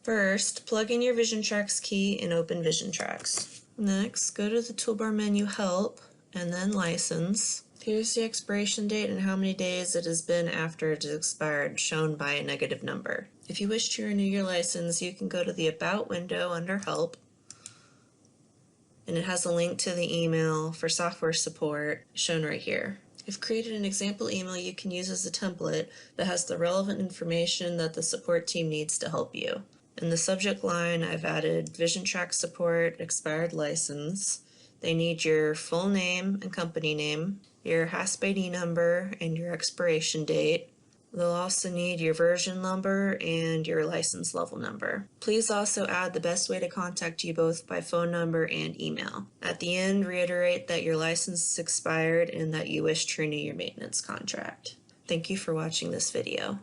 First, plug in your VisionTRX key and open VisionTRX. Next, go to the toolbar menu Help and then License. Here's the expiration date and how many days it has been after it has expired, shown by a negative number. If you wish to renew your license, you can go to the About window under Help, and it has a link to the email for software support shown right here. I've created an example email you can use as a template that has the relevant information that the support team needs to help you. In the subject line, I've added VisionTRX support expired license. They need your full name and company name, your HASP ID number, and your expiration date. They'll also need your version number and your license level number. Please also add the best way to contact you both by phone number and email. At the end, reiterate that your license is expired and that you wish to renew your maintenance contract. Thank you for watching this video.